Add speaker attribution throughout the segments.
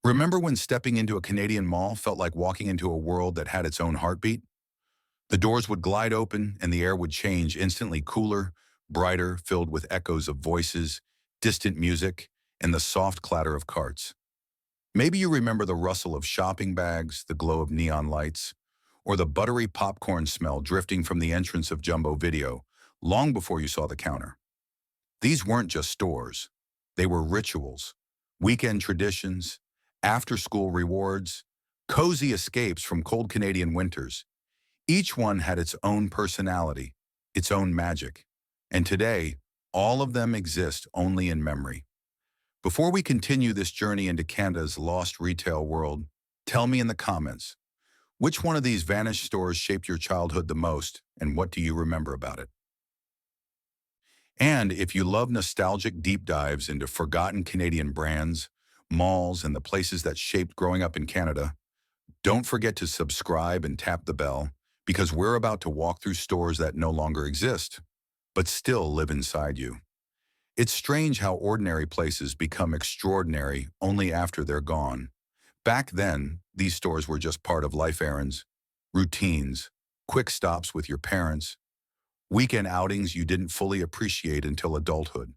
Speaker 1: Remember when stepping into a Canadian mall felt like walking into a world that had its own heartbeat? The doors would glide open and the air would change, instantly cooler, brighter, filled with echoes of voices, distant music, and the soft clatter of carts. Maybe you remember the rustle of shopping bags, the glow of neon lights, or the buttery popcorn smell drifting from the entrance of Jumbo Video long before you saw the counter. These weren't just stores. They were rituals, weekend traditions, after-school rewards, cozy escapes from cold Canadian winters. Each one had its own personality, its own magic. And today, all of them exist only in memory. Before we continue this journey into Canada's lost retail world, tell me in the comments, which one of these vanished stores shaped your childhood the most, and what do you remember about it? And if you love nostalgic deep dives into forgotten Canadian brands, malls, and the places that shaped growing up in Canada, don't forget to subscribe and tap the bell, because we're about to walk through stores that no longer exist, but still live inside you. It's strange how ordinary places become extraordinary only after they're gone. Back then, these stores were just part of life errands, routines, quick stops with your parents, weekend outings you didn't fully appreciate until adulthood.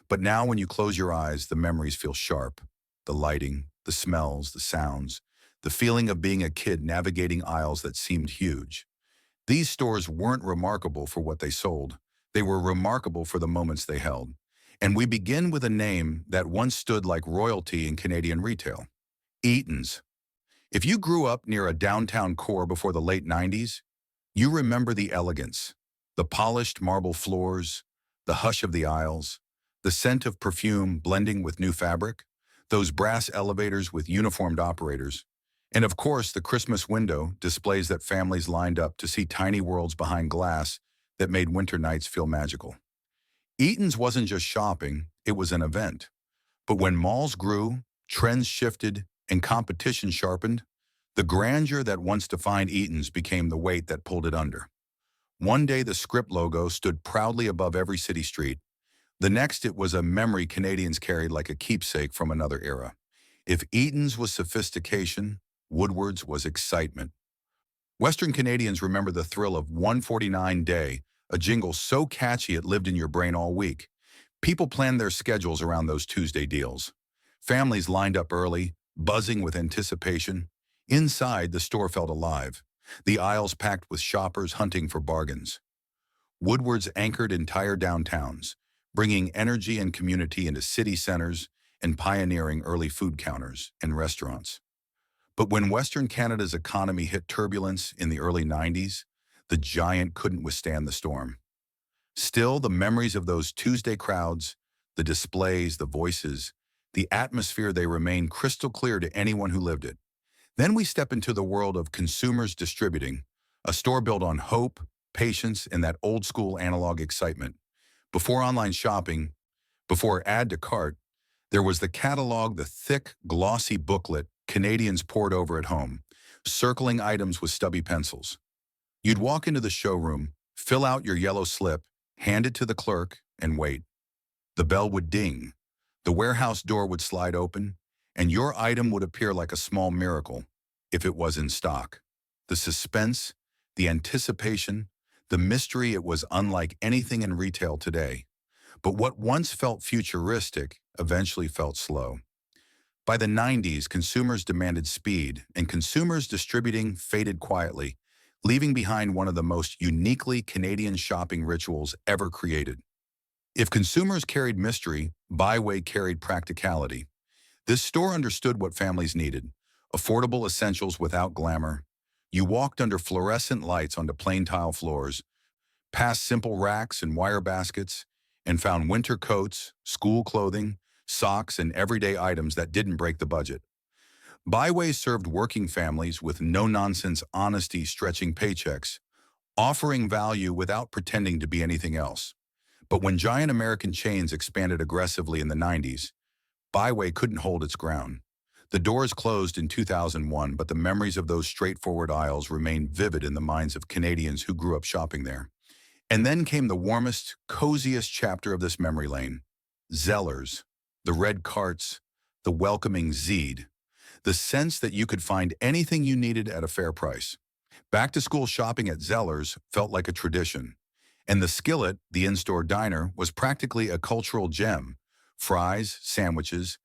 Speaker 1: But now when you close your eyes, the memories feel sharp. The lighting, the smells, the sounds, the feeling of being a kid navigating aisles that seemed huge. These stores weren't remarkable for what they sold. They were remarkable for the moments they held. And we begin with a name that once stood like royalty in Canadian retail: Eaton's. If you grew up near a downtown core before the late 90s, you remember the elegance, the polished marble floors, the hush of the aisles, the scent of perfume blending with new fabric, those brass elevators with uniformed operators, and of course the Christmas window displays that families lined up to see tiny worlds behind glass that made winter nights feel magical. Eaton's wasn't just shopping, it was an event. But when malls grew, trends shifted, and competition sharpened, the grandeur that once defined Eaton's became the weight that pulled it under. One day the script logo stood proudly above every city street. The next it was a memory Canadians carried like a keepsake from another era. If Eaton's was sophistication, Woodwards was excitement. Western Canadians remember the thrill of 149 Day, a jingle so catchy it lived in your brain all week. People planned their schedules around those Tuesday deals. Families lined up early, buzzing with anticipation. Inside, the store felt alive, the aisles packed with shoppers hunting for bargains. Woodwards anchored entire downtowns, bringing energy and community into city centers and pioneering early food counters and restaurants. But when Western Canada's economy hit turbulence in the early 90s, the giant couldn't withstand the storm. Still, the memories of those Tuesday crowds, the displays, the voices, the atmosphere, they remain crystal clear to anyone who lived it. Then we step into the world of consumers distributing, a store built on hope, patience, and that old-school analog excitement. Before online shopping, before add to cart, there was the catalog, the thick, glossy booklet Canadians pored over at home, circling items with stubby pencils. You'd walk into the showroom, fill out your yellow slip, hand it to the clerk, and wait. The bell would ding, the warehouse door would slide open, and your item would appear like a small miracle if it was in stock. The suspense, the anticipation, the mystery, it was unlike anything in retail today. But what once felt futuristic eventually felt slow. By the 90s, consumers demanded speed, and consumers distributing faded quietly, leaving behind one of the most uniquely Canadian shopping rituals ever created. If consumers carried mystery, Byway carried practicality. This store understood what families needed: affordable essentials without glamour. You walked under fluorescent lights onto plain tile floors, past simple racks and wire baskets, and found winter coats, school clothing, socks, and everyday items that didn't break the budget. Byway served working families with no-nonsense honesty, stretching paychecks, offering value without pretending to be anything else. But when giant American chains expanded aggressively in the 90s, Byway couldn't hold its ground. The doors closed in 2001, but the memories of those straightforward aisles remain vivid in the minds of Canadians who grew up shopping there. And then came the warmest, coziest chapter of this memory lane: Zellers, the red carts, the welcoming Zed. the sense that you could find anything you needed at a fair price. Back-to-school shopping at Zellers felt like a tradition, and the Skillet, the in-store diner, was practically a cultural gem. Fries, sandwiches,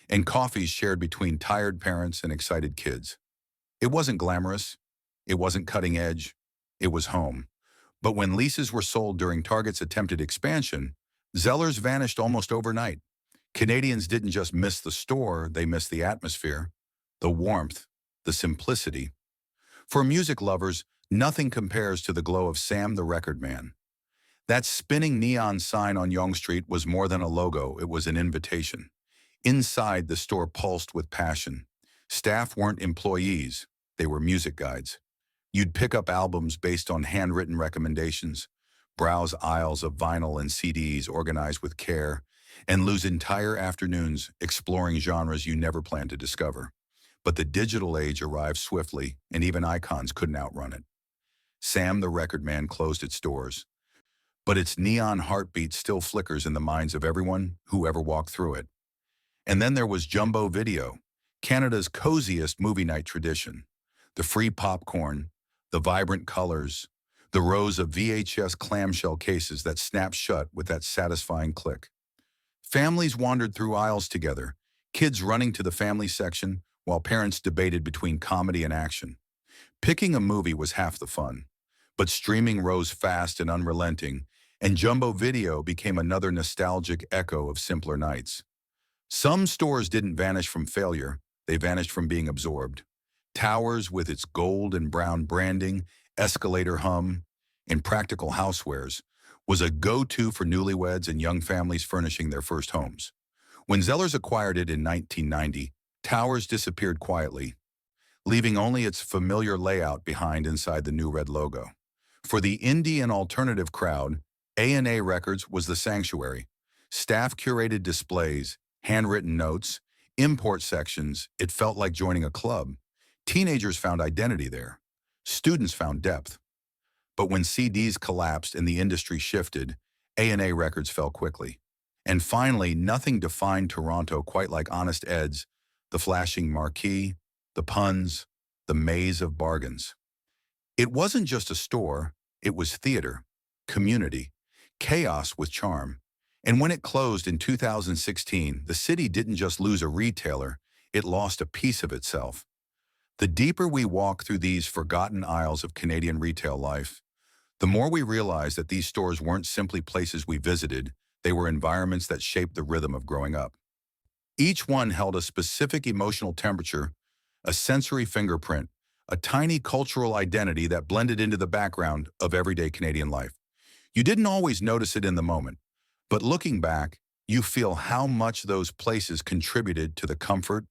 Speaker 1: and coffees shared between tired parents and excited kids. It wasn't glamorous, it wasn't cutting edge, it was home. But when leases were sold during Target's attempted expansion, Zellers vanished almost overnight. Canadians didn't just miss the store, they missed the atmosphere, the warmth, the simplicity. For music lovers, nothing compares to the glow of Sam the Record Man. That spinning neon sign on Yonge Street was more than a logo, it was an invitation. Inside, the store pulsed with passion. Staff weren't employees, they were music guides. You'd pick up albums based on handwritten recommendations, browse aisles of vinyl and CDs organized with care, and lose entire afternoons exploring genres you never planned to discover. But the digital age arrived swiftly, and even icons couldn't outrun it. Sam the Record Man closed its doors, but its neon heartbeat still flickers in the minds of everyone who ever walked through it. And then there was Jumbo Video, Canada's coziest movie night tradition. The free popcorn, the vibrant colors, the rows of VHS clamshell cases that snapped shut with that satisfying click. Families wandered through aisles together, kids running to the family section while parents debated between comedy and action. Picking a movie was half the fun, but streaming rose fast and unrelenting, and Jumbo Video became another nostalgic echo of simpler nights. Some stores didn't vanish from failure, they vanished from being absorbed. Towers with its gold and brown branding, escalator hum, and practical housewares was a go-to for newlyweds and young families furnishing their first homes. When Zellers acquired it in 1990, Towers disappeared quietly, leaving only its familiar layout behind inside the new red logo. For the indie and alternative crowd, A&A Records was the sanctuary. Staff-curated displays, handwritten notes, import sections, it felt like joining a club. Teenagers found identity there. Students found depth. But when CDs collapsed and the industry shifted, A&A Records fell quickly. And finally, nothing defined Toronto quite like Honest Ed's, the flashing marquee, the puns, the maze of bargains. It wasn't just a store, it was theater, community, chaos with charm. And when it closed in 2016, the city didn't just lose a retailer, it lost a piece of itself. The deeper we walk through these forgotten aisles of Canadian retail life, the more we realize that these stores weren't simply places we visited, they were environments that shaped the rhythm of growing up. Each one held a specific emotional temperature, a sensory fingerprint, a tiny cultural identity that blended into the background of everyday Canadian life. You didn't always notice it in the moment, but looking back, you feel how much those places contributed to the comfort,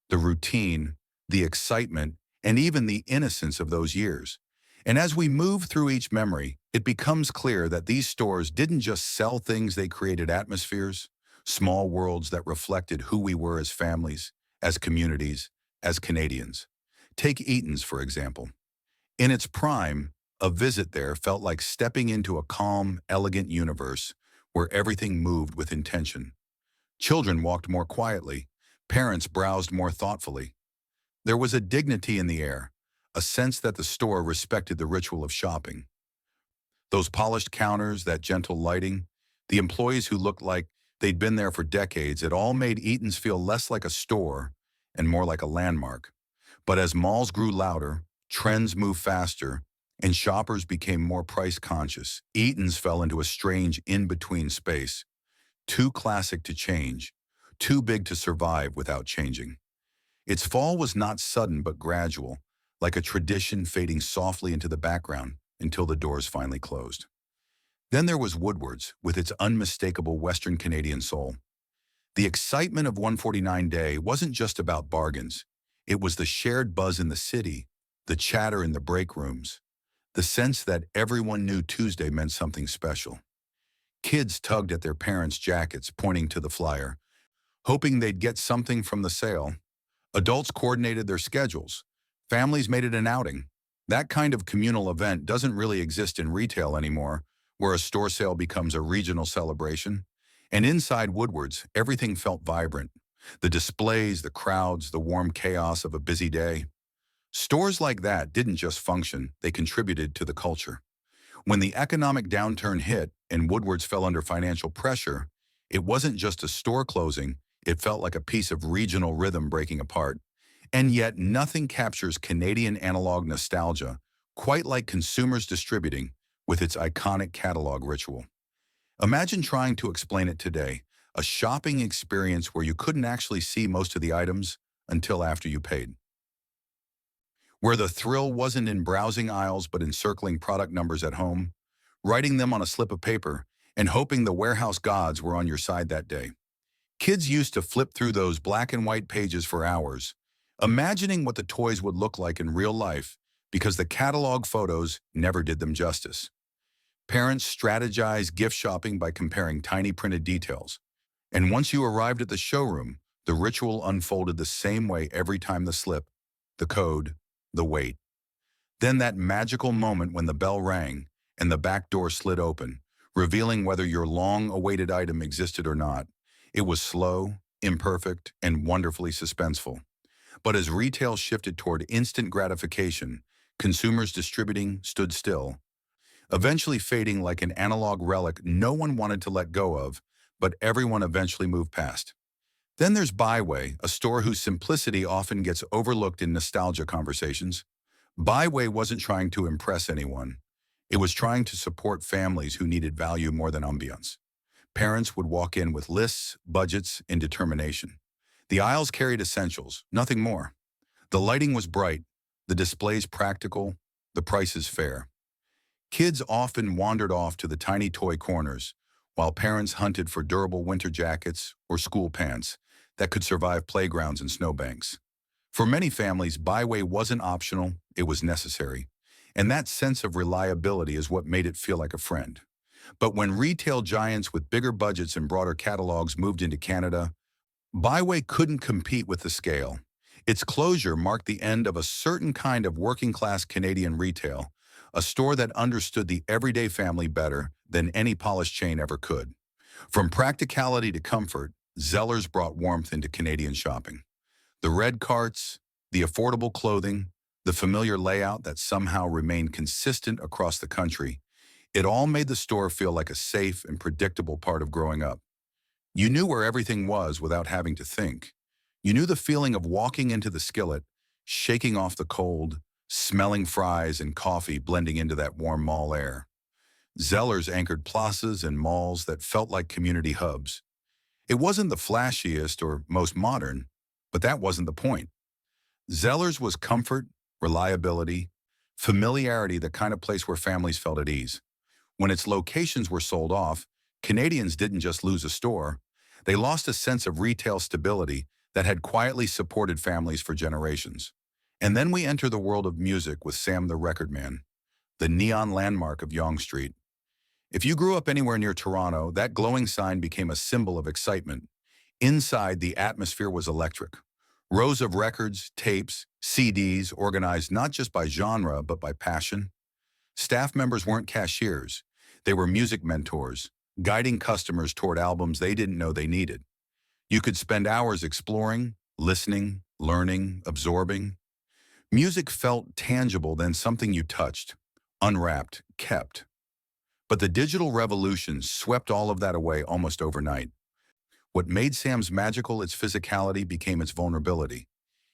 Speaker 1: the routine, the excitement, and even the innocence of those years. And as we move through each memory, it becomes clear that these stores didn't just sell things, they created atmospheres, small worlds that reflected who we were as families, as communities, as Canadians. Take Eaton's, for example. In its prime, a visit there felt like stepping into a calm, elegant universe where everything moved with intention. Children walked more quietly, parents browsed more thoughtfully. There was a dignity in the air, a sense that the store respected the ritual of shopping. Those polished counters, that gentle lighting, the employees who looked like they'd been there for decades, it all made Eaton's feel less like a store and more like a landmark. But as malls grew louder, trends moved faster, and shoppers became more price-conscious, Eaton's fell into a strange in-between space, too classic to change, too big to survive without changing. Its fall was not sudden but gradual, like a tradition fading softly into the background until the doors finally closed. Then there was Woodwards, with its unmistakable Western Canadian soul. The excitement of 149 Day wasn't just about bargains. It was the shared buzz in the city, the chatter in the break rooms, the sense that everyone knew Tuesday meant something special. Kids tugged at their parents' jackets, pointing to the flyer, hoping they'd get something from the sale. Adults coordinated their schedules. Families made it an outing. That kind of communal event doesn't really exist in retail anymore, where a store sale becomes a regional celebration. And inside Woodwards, everything felt vibrant. The displays, the crowds, the warm chaos of a busy day. Stores like that didn't just function, they contributed to the culture. When the economic downturn hit and Woodwards fell under financial pressure, it wasn't just a store closing, it felt like a piece of regional rhythm breaking apart. And yet nothing captures Canadian analog nostalgia quite like consumers distributing with its iconic catalog ritual. Imagine trying to explain it today, a shopping experience where you couldn't actually see most of the items until after you paid. Where the thrill wasn't in browsing aisles but in circling product numbers at home, writing them on a slip of paper, and hoping the warehouse gods were on your side that day. Kids used to flip through those black and white pages for hours, imagining what the toys would look like in real life because the catalog photos never did them justice. Parents strategized gift shopping by comparing tiny printed details. And once you arrived at the showroom, the ritual unfolded the same way every time: the slip, the code, the wait. Then that magical moment when the bell rang and the back door slid open, revealing whether your long-awaited item existed or not. It was slow, imperfect, and wonderfully suspenseful. But as retail shifted toward instant gratification, consumers distributing stood still, eventually fading like an analog relic no one wanted to let go of, but everyone eventually moved past. Then there's Byway, a store whose simplicity often gets overlooked in nostalgia conversations. Byway wasn't trying to impress anyone. It was trying to support families who needed value more than ambiance. Parents would walk in with lists, budgets, and determination. The aisles carried essentials, nothing more. The lighting was bright, the displays practical, the prices fair. Kids often wandered off to the tiny toy corners, while parents hunted for durable winter jackets or school pants that could survive playgrounds and snowbanks. For many families, Byway wasn't optional, it was necessary. And that sense of reliability is what made it feel like a friend. But when retail giants with bigger budgets and broader catalogs moved into Canada, Byway couldn't compete with the scale. Its closure marked the end of a certain kind of working-class Canadian retail, a store that understood the everyday family better than any polished chain ever could. From practicality to comfort, Zellers brought warmth into Canadian shopping. The red carts, the affordable clothing, the familiar layout that somehow remained consistent across the country, it all made the store feel like a safe and predictable part of growing up. You knew where everything was without having to think. You knew the feeling of walking into the Skillet, shaking off the cold, smelling fries and coffee blending into that warm mall air. Zellers anchored plazas and malls that felt like community hubs. It wasn't the flashiest or most modern, but that wasn't the point. Zellers was comfort, reliability, familiarity, the kind of place where families felt at ease. When its locations were sold off, Canadians didn't just lose a store, they lost a sense of retail stability that had quietly supported families for generations. And then we enter the world of music with Sam the Record Man, the neon landmark of Yonge Street. If you grew up anywhere near Toronto, that glowing sign became a symbol of excitement. Inside, the atmosphere was electric. Rows of records, tapes, CDs, organized not just by genre, but by passion. Staff members weren't cashiers. They were music mentors, guiding customers toward albums they didn't know they needed. You could spend hours exploring, listening, learning, absorbing. Music felt tangible, then something you touched, unwrapped, kept. But the digital revolution swept all of that away almost overnight. What made Sam's magical, its physicality, became its vulnerability.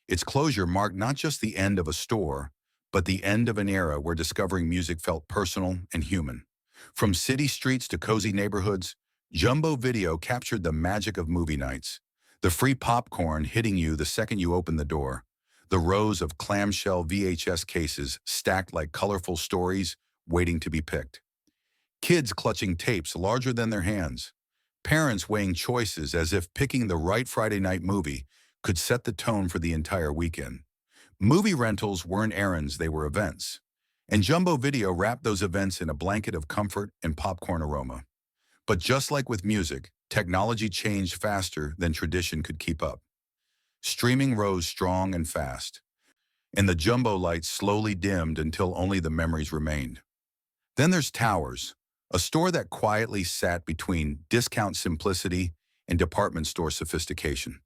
Speaker 1: Its closure marked not just the end of a store, but the end of an era where discovering music felt personal and human. From city streets to cozy neighborhoods, Jumbo Video captured the magic of movie nights. The free popcorn hitting you the second you opened the door. The rows of clamshell VHS cases stacked like colorful stories waiting to be picked. Kids clutching tapes larger than their hands. Parents weighing choices as if picking the right Friday night movie could set the tone for the entire weekend. Movie rentals weren't errands, they were events. And Jumbo Video wrapped those events in a blanket of comfort and popcorn aroma. But just like with music, technology changed faster than tradition could keep up. Streaming rose strong and fast, and the Jumbo lights slowly dimmed until only the memories remained. Then there's Towers, a store that quietly sat between discount simplicity and department store sophistication.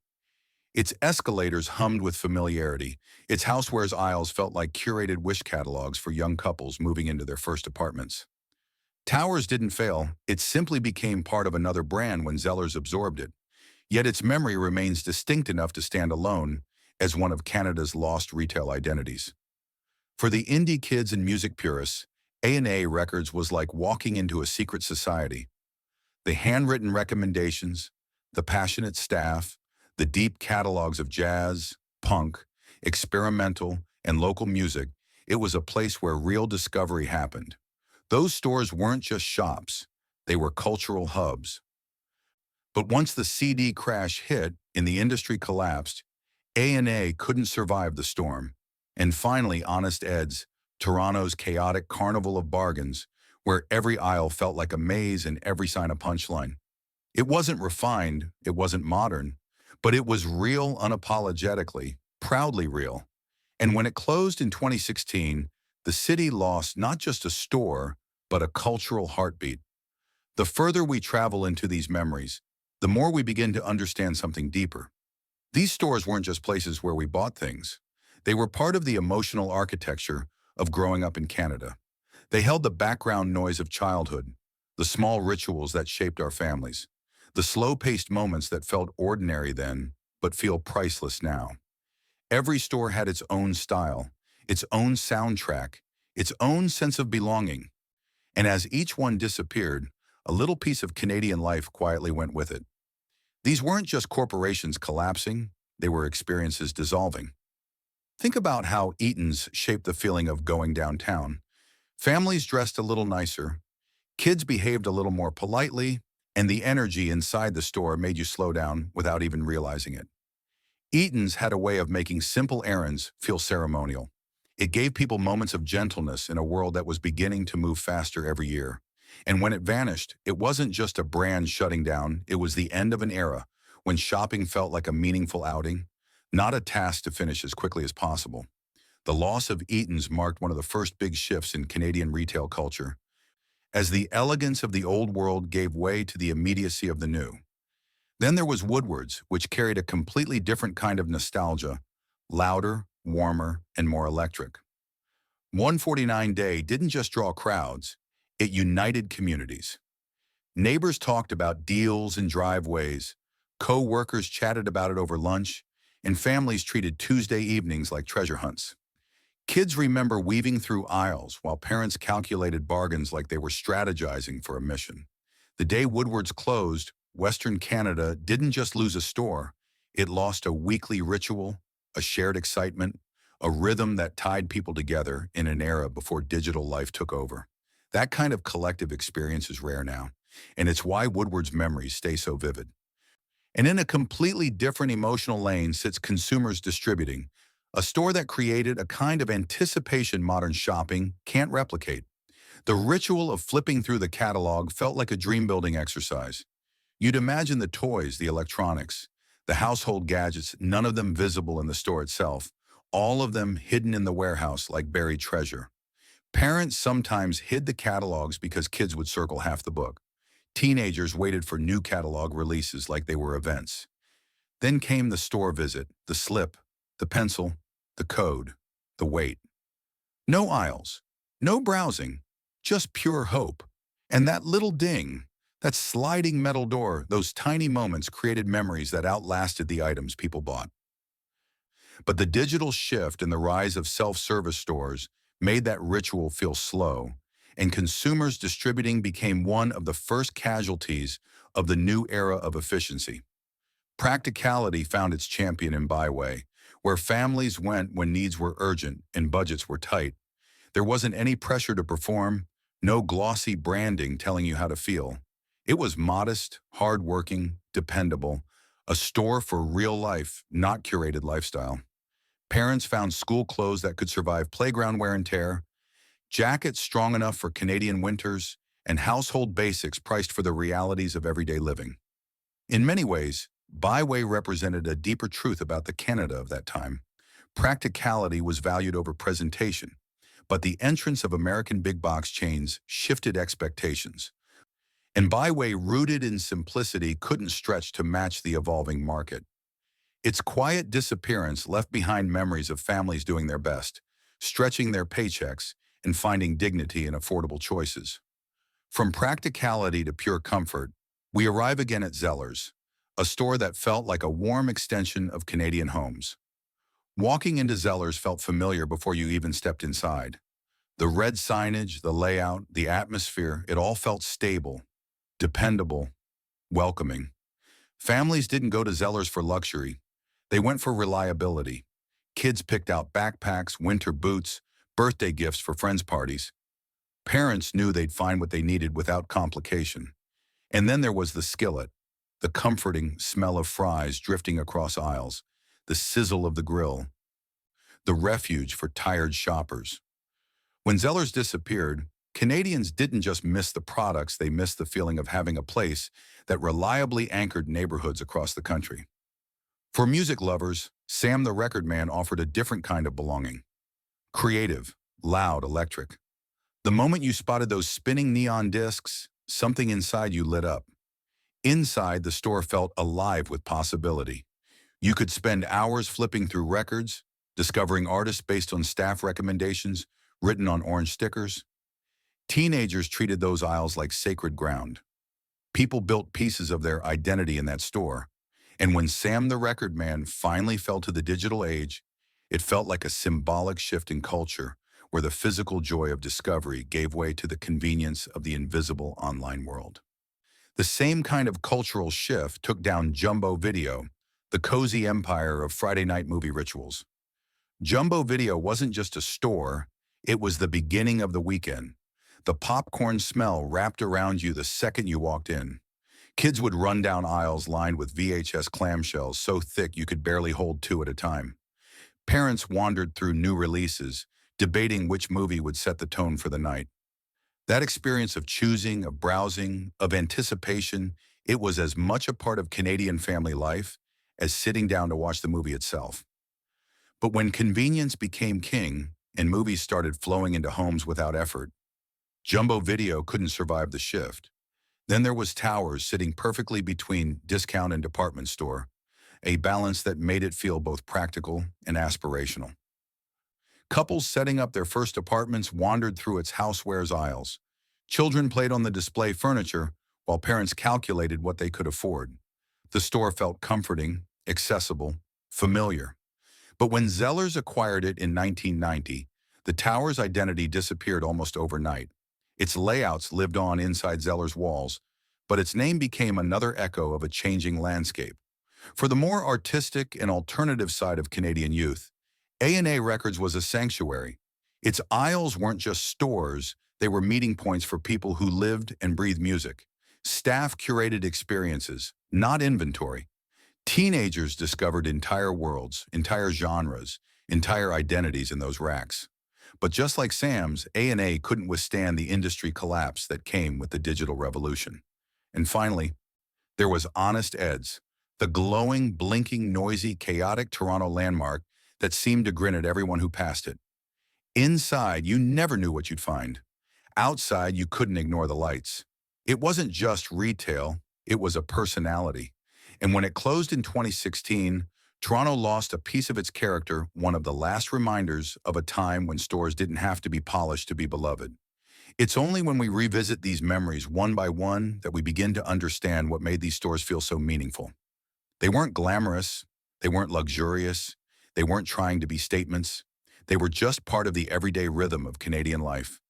Speaker 1: Its escalators hummed with familiarity. Its housewares aisles felt like curated wish catalogs for young couples moving into their first apartments. Towers didn't fail, it simply became part of another brand when Zellers absorbed it. Yet its memory remains distinct enough to stand alone as one of Canada's lost retail identities. For the indie kids and music purists, A&A Records was like walking into a secret society. The handwritten recommendations, the passionate staff, the deep catalogs of jazz, punk, experimental, and local music, it was a place where real discovery happened. Those stores weren't just shops, they were cultural hubs. But once the CD crash hit and the industry collapsed, A&A couldn't survive the storm. And finally, Honest Ed's, Toronto's chaotic carnival of bargains, where every aisle felt like a maze and every sign a punchline. It wasn't refined, it wasn't modern, but it was real unapologetically, proudly real. And when it closed in 2016, the city lost not just a store, but a cultural heartbeat. The further we travel into these memories, the more we begin to understand something deeper. These stores weren't just places where we bought things. They were part of the emotional architecture of growing up in Canada. They held the background noise of childhood, the small rituals that shaped our families, the slow-paced moments that felt ordinary then, but feel priceless now. Every store had its own style, its own soundtrack, its own sense of belonging. And as each one disappeared, a little piece of Canadian life quietly went with it. These weren't just corporations collapsing, they were experiences dissolving. Think about how Eaton's shaped the feeling of going downtown. Families dressed a little nicer, kids behaved a little more politely, and the energy inside the store made you slow down without even realizing it. Eaton's had a way of making simple errands feel ceremonial. It gave people moments of gentleness in a world that was beginning to move faster every year. And when it vanished, it wasn't just a brand shutting down, it was the end of an era when shopping felt like a meaningful outing, not a task to finish as quickly as possible. The loss of Eaton's marked one of the first big shifts in Canadian retail culture, as the elegance of the old world gave way to the immediacy of the new. Then there was Woodwards, which carried a completely different kind of nostalgia, louder, warmer, and more electric. 149 Day didn't just draw crowds, it united communities. Neighbors talked about deals and driveways, co-workers chatted about it over lunch, and families treated Tuesday evenings like treasure hunts. Kids remember weaving through aisles while parents calculated bargains like they were strategizing for a mission. The day Woodwards closed, Western Canada didn't just lose a store, it lost a weekly ritual, a shared excitement, a rhythm that tied people together in an era before digital life took over. That kind of collective experience is rare now, and it's why Woodward's memories stay so vivid. And in a completely different emotional lane sits consumers distributing, a store that created a kind of anticipation modern shopping can't replicate. The ritual of flipping through the catalog felt like a dream-building exercise. You'd imagine the toys, the electronics, the household gadgets, none of them visible in the store itself, all of them hidden in the warehouse like buried treasure. Parents sometimes hid the catalogs because kids would circle half the book. Teenagers waited for new catalog releases like they were events. Then came the store visit, the slip, the pencil, the code, the wait. No aisles, no browsing, just pure hope. And that little ding, that sliding metal door, those tiny moments created memories that outlasted the items people bought. But the digital shift and the rise of self-service stores made that ritual feel slow, and consumers distributing became one of the first casualties of the new era of efficiency. Practicality found its champion in Byway, where families went when needs were urgent and budgets were tight. There wasn't any pressure to perform, no glossy branding telling you how to feel. It was modest, hardworking, dependable, a store for real life, not curated lifestyle. Parents found school clothes that could survive playground wear and tear, jackets strong enough for Canadian winters, and household basics priced for the realities of everyday living. In many ways, Byway represented a deeper truth about the Canada of that time. Practicality was valued over presentation, but the entrance of American big box chains shifted expectations. And Byway, rooted in simplicity, couldn't stretch to match the evolving market. Its quiet disappearance left behind memories of families doing their best, stretching their paychecks, and finding dignity in affordable choices. From practicality to pure comfort, we arrive again at Zellers, a store that felt like a warm extension of Canadian homes. Walking into Zellers felt familiar before you even stepped inside. The red signage, the layout, the atmosphere, it all felt stable, dependable, welcoming. Families didn't go to Zellers for luxury. They went for reliability. Kids picked out backpacks, winter boots, birthday gifts for friends' parties. Parents knew they'd find what they needed without complication. And then there was the Skillet, the comforting smell of fries drifting across aisles, the sizzle of the grill, the refuge for tired shoppers. When Zellers disappeared, Canadians didn't just miss the products, they missed the feeling of having a place that reliably anchored neighborhoods across the country. For music lovers, Sam the Record Man offered a different kind of belonging. Creative, loud, electric. The moment you spotted those spinning neon discs, something inside you lit up. Inside, the store felt alive with possibility. You could spend hours flipping through records, discovering artists based on staff recommendations written on orange stickers. Teenagers treated those aisles like sacred ground. People built pieces of their identity in that store. And when Sam the Record Man finally fell to the digital age, it felt like a symbolic shift in culture where the physical joy of discovery gave way to the convenience of the invisible online world. The same kind of cultural shift took down Jumbo Video, the cozy empire of Friday night movie rituals. Jumbo Video wasn't just a store, it was the beginning of the weekend. The popcorn smell wrapped around you the second you walked in. Kids would run down aisles lined with VHS clamshells so thick you could barely hold two at a time. Parents wandered through new releases, debating which movie would set the tone for the night. That experience of choosing, of browsing, of anticipation, it was as much a part of Canadian family life as sitting down to watch the movie itself. But when convenience became king and movies started flowing into homes without effort, Jumbo Video couldn't survive the shift. Then there was Towers sitting perfectly between discount and department store, a balance that made it feel both practical and aspirational. Couples setting up their first apartments wandered through its housewares aisles. Children played on the display furniture while parents calculated what they could afford. The store felt comforting, accessible, familiar. But when Zellers acquired it in 1990, the Towers' identity disappeared almost overnight. Its layouts lived on inside Zellers' walls, but its name became another echo of a changing landscape. For the more artistic and alternative side of Canadian youth, A&A Records was a sanctuary. Its aisles weren't just stores, they were meeting points for people who lived and breathed music. Staff curated experiences, not inventory. Teenagers discovered entire worlds, entire genres, entire identities in those racks. But just like Sam's, A&A couldn't withstand the industry collapse that came with the digital revolution. And finally, there was Honest Ed's, the glowing, blinking, noisy, chaotic Toronto landmark that seemed to grin at everyone who passed it. Inside, you never knew what you'd find. Outside, you couldn't ignore the lights. It wasn't just retail, it was a personality. And when it closed in 2016, Toronto lost a piece of its character, one of the last reminders of a time when stores didn't have to be polished to be beloved. It's only when we revisit these memories one by one that we begin to understand what made these stores feel so meaningful. They weren't glamorous, they weren't luxurious, they weren't trying to be statements. They were just part of the everyday rhythm of Canadian life.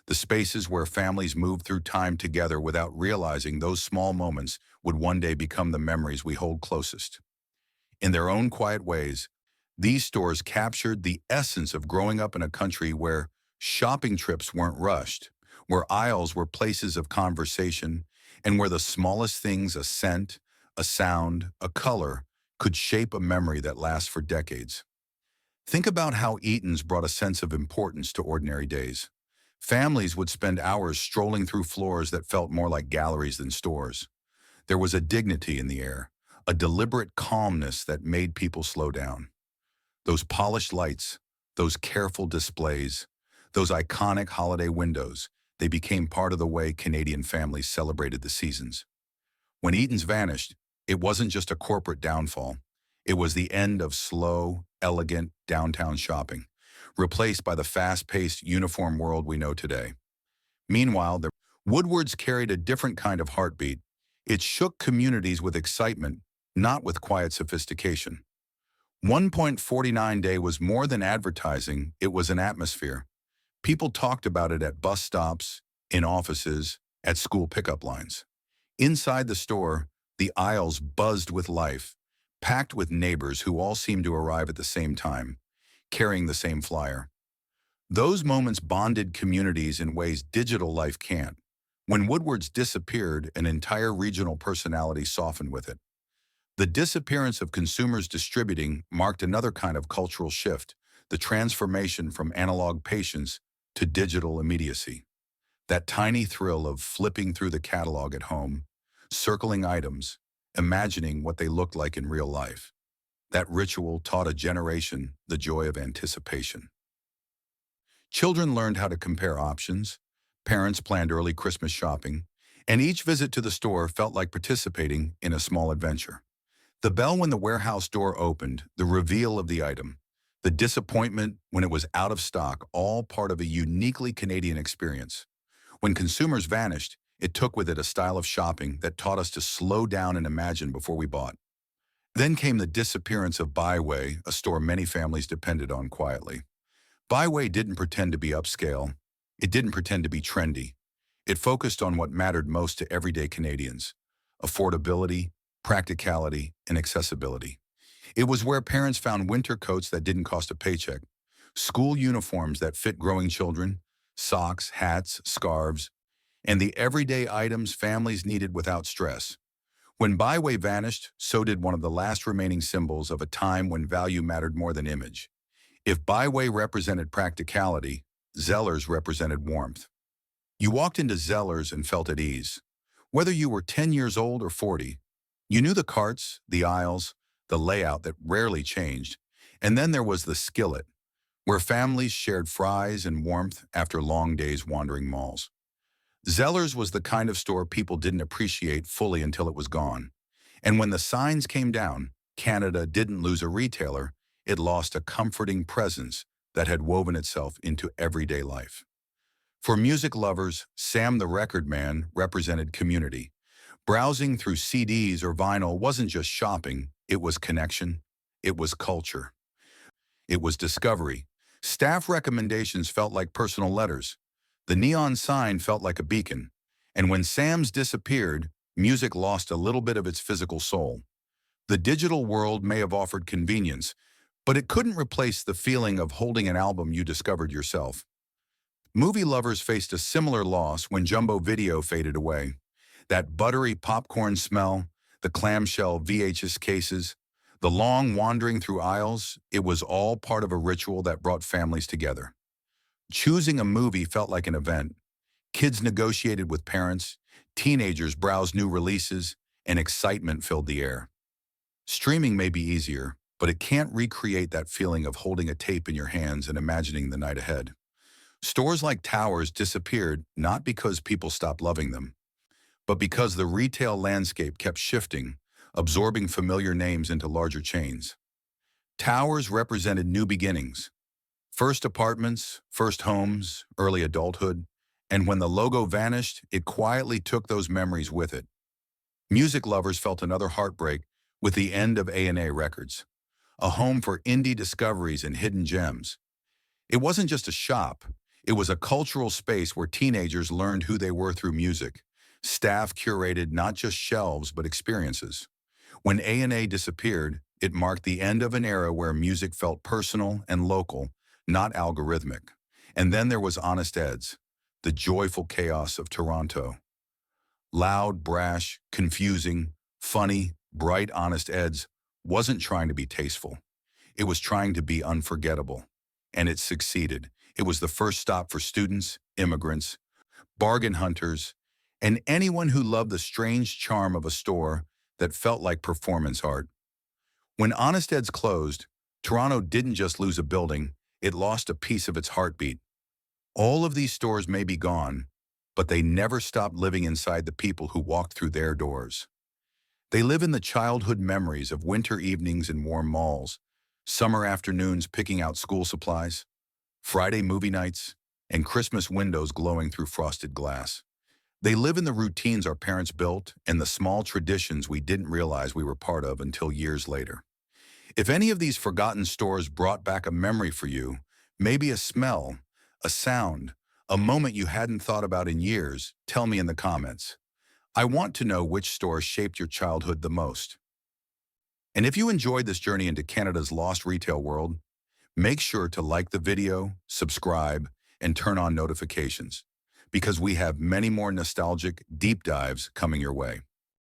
Speaker 1: The spaces where families moved through time together without realizing those small moments would one day become the memories we hold closest. In their own quiet ways, these stores captured the essence of growing up in a country where shopping trips weren't rushed, where aisles were places of conversation, and where the smallest things, a scent, a sound, a color, could shape a memory that lasts for decades. Think about how Eaton's brought a sense of importance to ordinary days. Families would spend hours strolling through floors that felt more like galleries than stores. There was a dignity in the air, a deliberate calmness that made people slow down. Those polished lights, those careful displays, those iconic holiday windows, they became part of the way Canadian families celebrated the seasons. When Eaton's vanished, it wasn't just a corporate downfall. It was the end of slow, elegant downtown shopping, replaced by the fast-paced uniform world we know today. Meanwhile, the Woodwards carried a different kind of heartbeat. It shook communities with excitement, not with quiet sophistication. 1.49 Day was more than advertising, it was an atmosphere. People talked about it at bus stops, in offices, at school pickup lines. Inside the store, the aisles buzzed with life, packed with neighbors who all seemed to arrive at the same time, carrying the same flyer. Those moments bonded communities in ways digital life can't. When Woodwards disappeared, an entire regional personality softened with it. The disappearance of consumers distributing marked another kind of cultural shift, the transformation from analog patience to digital immediacy. That tiny thrill of flipping through the catalog at home, circling items, imagining what they looked like in real life. That ritual taught a generation the joy of anticipation. Children learned how to compare options, parents planned early Christmas shopping, and each visit to the store felt like participating in a small adventure. The bell when the warehouse door opened, the reveal of the item, the disappointment when it was out of stock, all part of a uniquely Canadian experience. When consumers vanished, it took with it a style of shopping that taught us to slow down and imagine before we bought. Then came the disappearance of Byway, a store many families depended on quietly. Byway didn't pretend to be upscale. It didn't pretend to be trendy. It focused on what mattered most to everyday Canadians: affordability, practicality, and accessibility. It was where parents found winter coats that didn't cost a paycheck, school uniforms that fit growing children, socks, hats, scarves, and the everyday items families needed without stress. When Byway vanished, so did one of the last remaining symbols of a time when value mattered more than image. If Byway represented practicality, Zellers represented warmth. You walked into Zellers and felt at ease. Whether you were 10 years old or 40, you knew the carts, the aisles, the layout that rarely changed. And then there was the Skillet, where families shared fries and warmth after long days wandering malls. Zellers was the kind of store people didn't appreciate fully until it was gone. And when the signs came down, Canada didn't lose a retailer, it lost a comforting presence that had woven itself into everyday life. For music lovers, Sam the Record Man represented community. Browsing through CDs or vinyl wasn't just shopping, it was connection, it was culture, it was discovery. Staff recommendations felt like personal letters. The neon sign felt like a beacon. And when Sam's disappeared, music lost a little bit of its physical soul. The digital world may have offered convenience, but it couldn't replace the feeling of holding an album you discovered yourself. Movie lovers faced a similar loss when Jumbo Video faded away. That buttery popcorn smell, the clamshell VHS cases, the long wandering through aisles, it was all part of a ritual that brought families together. Choosing a movie felt like an event. Kids negotiated with parents, teenagers browsed new releases, and excitement filled the air. Streaming may be easier, but it can't recreate that feeling of holding a tape in your hands and imagining the night ahead. Stores like Towers disappeared not because people stopped loving them, but because the retail landscape kept shifting, absorbing familiar names into larger chains. Towers represented new beginnings. First apartments, first homes, early adulthood, and when the logo vanished, it quietly took those memories with it. Music lovers felt another heartbreak with the end of A&A Records, a home for indie discoveries and hidden gems. It wasn't just a shop, it was a cultural space where teenagers learned who they were through music. Staff curated not just shelves but experiences. When A&A disappeared, it marked the end of an era where music felt personal and local, not algorithmic. And then there was Honest Ed's, the joyful chaos of Toronto. Loud, brash, confusing, funny, bright Honest Ed's wasn't trying to be tasteful. It was trying to be unforgettable. And it succeeded. It was the first stop for students, immigrants, bargain hunters, and anyone who loved the strange charm of a store that felt like performance art. When Honest Ed's closed, Toronto didn't just lose a building, it lost a piece of its heartbeat. All of these stores may be gone, but they never stopped living inside the people who walked through their doors. They live in the childhood memories of winter evenings in warm malls, summer afternoons picking out school supplies, Friday movie nights, and Christmas windows glowing through frosted glass. They live in the routines our parents built and the small traditions we didn't realize we were part of until years later. If any of these forgotten stores brought back a memory for you, maybe a smell, a sound, a moment you hadn't thought about in years, tell me in the comments. I want to know which store shaped your childhood the most. And if you enjoyed this journey into Canada's lost retail world, make sure to like the video, subscribe, and turn on notifications, because we have many more nostalgic deep dives coming your way.